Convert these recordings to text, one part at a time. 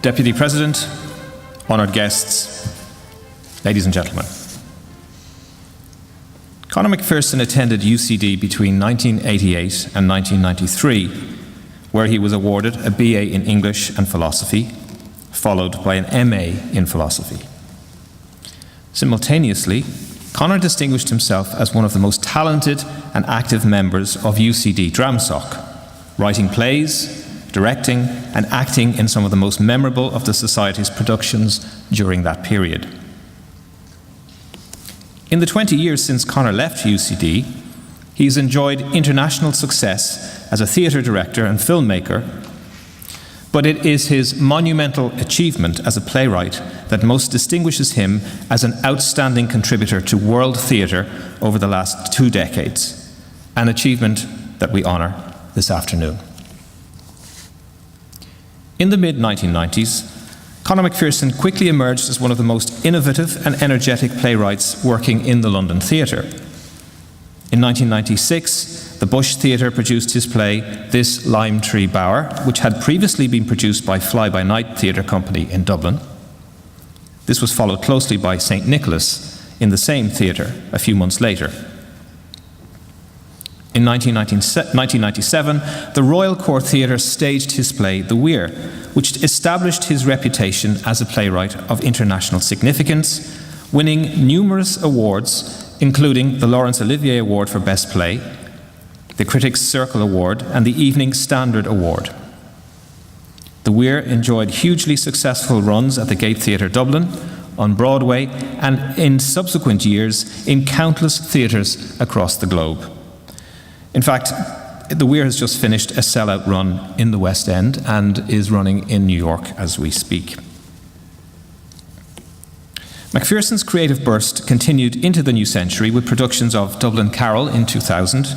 Deputy President, honoured guests, ladies and gentlemen. Conor McPherson attended UCD between 1988 and 1993, where he was awarded a BA in English and Philosophy, followed by an MA in Philosophy. Simultaneously, Conor distinguished himself as one of the most talented and active members of UCD Dramsoc, writing plays, directing and acting in some of the most memorable of the Society's productions during that period. In the 20 years since Conor left UCD, he's enjoyed international success as a theatre director and filmmaker, but it is his monumental achievement as a playwright that most distinguishes him as an outstanding contributor to world theatre over the last 2 decades, an achievement that we honour this afternoon. In the mid-1990s, Conor McPherson quickly emerged as one of the most innovative and energetic playwrights working in the London theatre. In 1996, the Bush Theatre produced his play This Lime Tree Bower, which had previously been produced by Fly By Night Theatre Company in Dublin. This was followed closely by St. Nicholas in the same theatre a few months later. In 1997, the Royal Court Theatre staged his play The Weir, which established his reputation as a playwright of international significance, winning numerous awards, including the Laurence Olivier Award for Best Play, the Critics' Circle Award, and the Evening Standard Award. The Weir enjoyed hugely successful runs at the Gate Theatre Dublin, on Broadway, and in subsequent years in countless theatres across the globe. In fact, The Weir has just finished a sellout run in the West End and is running in New York as we speak. McPherson's creative burst continued into the new century with productions of Dublin Carol in 2000,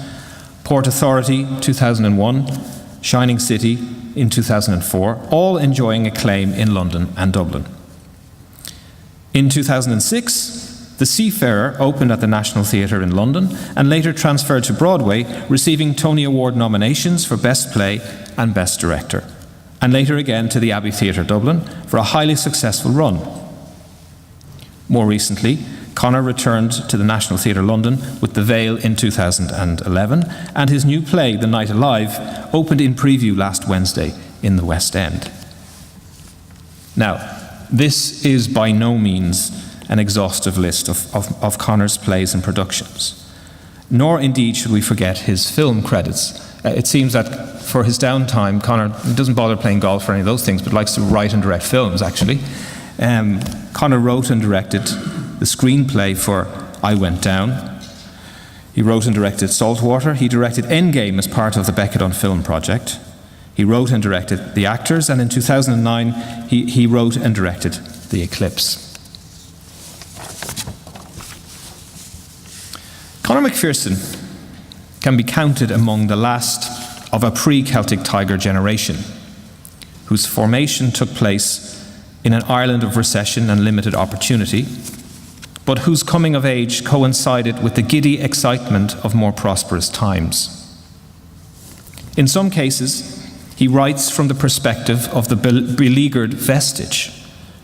Port Authority 2001, Shining City in 2004, all enjoying acclaim in London and Dublin. In 2006, The Seafarer opened at the National Theatre in London and later transferred to Broadway, receiving Tony Award nominations for Best Play and Best Director, and later again to the Abbey Theatre Dublin for a highly successful run. More recently, Conor returned to the National Theatre London with The Veil in 2011, and his new play, The Night Alive, opened in preview last Wednesday in the West End. Now, this is by no means an exhaustive list of Conor's plays and productions, nor indeed should we forget his film credits. It seems that for his downtime, Conor doesn't bother playing golf or any of those things, but likes to write and direct films, actually. Conor wrote and directed the screenplay for I Went Down. He wrote and directed Saltwater. He directed Endgame as part of the Beckett on Film project. He wrote and directed The Actors, and in 2009, he wrote and directed The Eclipse. Conor McPherson can be counted among the last of a pre-Celtic Tiger generation, whose formation took place in an Ireland of recession and limited opportunity, but whose coming of age coincided with the giddy excitement of more prosperous times. In some cases, he writes from the perspective of the beleaguered vestige,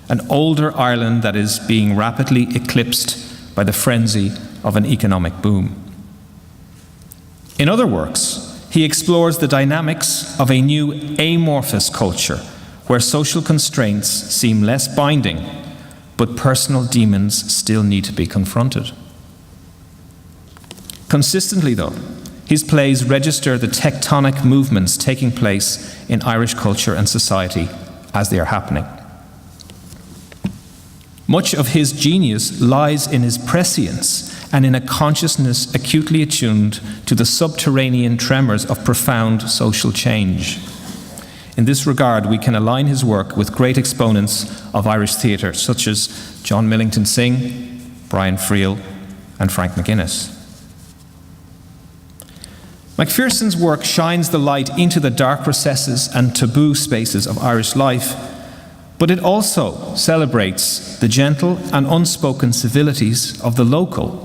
an older Ireland that is being rapidly eclipsed by the frenzy of an economic boom. In other works, he explores the dynamics of a new amorphous culture where social constraints seem less binding, but personal demons still need to be confronted. Consistently, though, his plays register the tectonic movements taking place in Irish culture and society as they are happening. Much of his genius lies in his prescience and in a consciousness acutely attuned to the subterranean tremors of profound social change. In this regard, we can align his work with great exponents of Irish theatre, such as John Millington Synge, Brian Friel, and Frank McGuinness. McPherson's work shines the light into the dark recesses and taboo spaces of Irish life, but it also celebrates the gentle and unspoken civilities of the local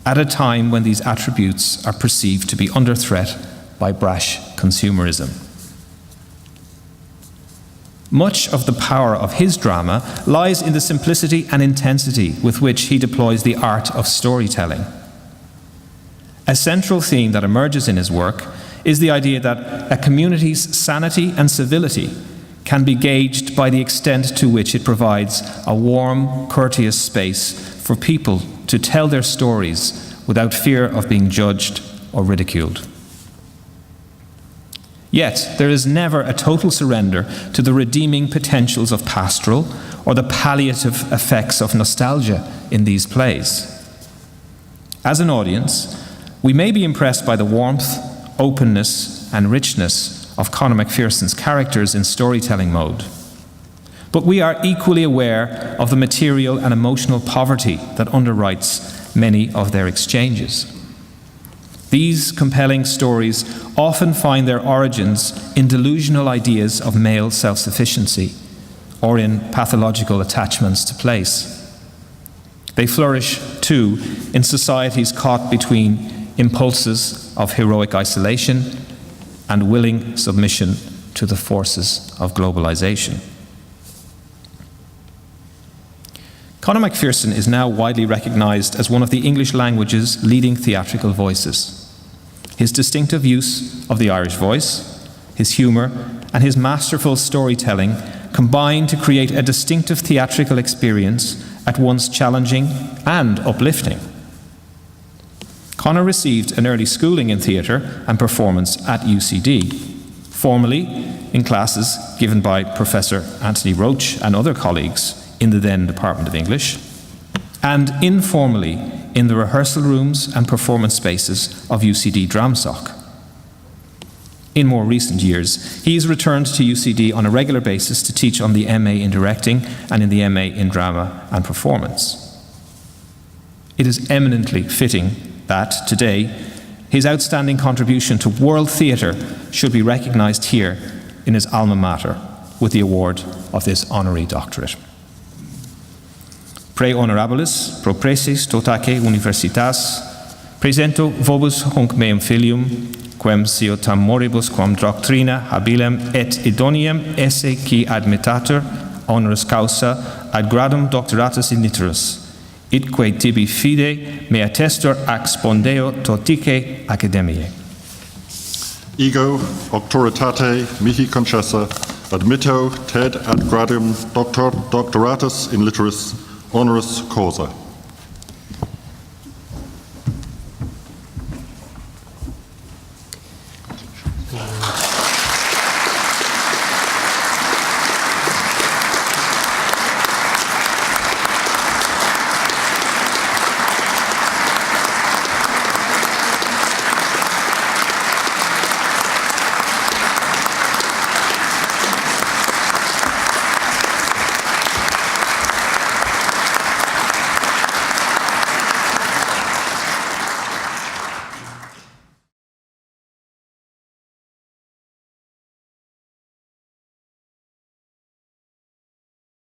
at a time when these attributes are perceived to be under threat by brash consumerism. Much of the power of his drama lies in the simplicity and intensity with which he deploys the art of storytelling. A central theme that emerges in his work is the idea that a community's sanity and civility can be gauged by the extent to which it provides a warm, courteous space for people to tell their stories without fear of being judged or ridiculed. Yet, there is never a total surrender to the redeeming potentials of pastoral or the palliative effects of nostalgia in these plays. As an audience, we may be impressed by the warmth, openness, and richness of Conor McPherson's characters in storytelling mode. But we are equally aware of the material and emotional poverty that underwrites many of their exchanges. These compelling stories often find their origins in delusional ideas of male self-sufficiency or in pathological attachments to place. They flourish, too, in societies caught between impulses of heroic isolation and willing submission to the forces of globalization. Conor McPherson is now widely recognized as one of the English language's leading theatrical voices. His distinctive use of the Irish voice, his humour, and his masterful storytelling combine to create a distinctive theatrical experience at once challenging and uplifting. Conor received an early schooling in theatre and performance at UCD, formally in classes given by Professor Anthony Roach and other colleagues in the then Department of English, and informally in the rehearsal rooms and performance spaces of UCD Dramsoc. In more recent years, he has returned to UCD on a regular basis to teach on the MA in Directing and in the MA in Drama and Performance. It is eminently fitting that, today, his outstanding contribution to world theatre should be recognised here in his alma mater with the award of this honorary doctorate. Pre honorabilis, pro preces totaque universitas, presento vobis hunc meum filium, quem sio tam moribus quam doctrina habilem et idoneum esse qui admittatur honoris causa ad gradum doctoratus in litteris, itque tibi fide me attestor ac spondeo totice academiae. Ego auctoritate mihi concessa admitto ted ad gradum doctoratus in litteris honoris causa.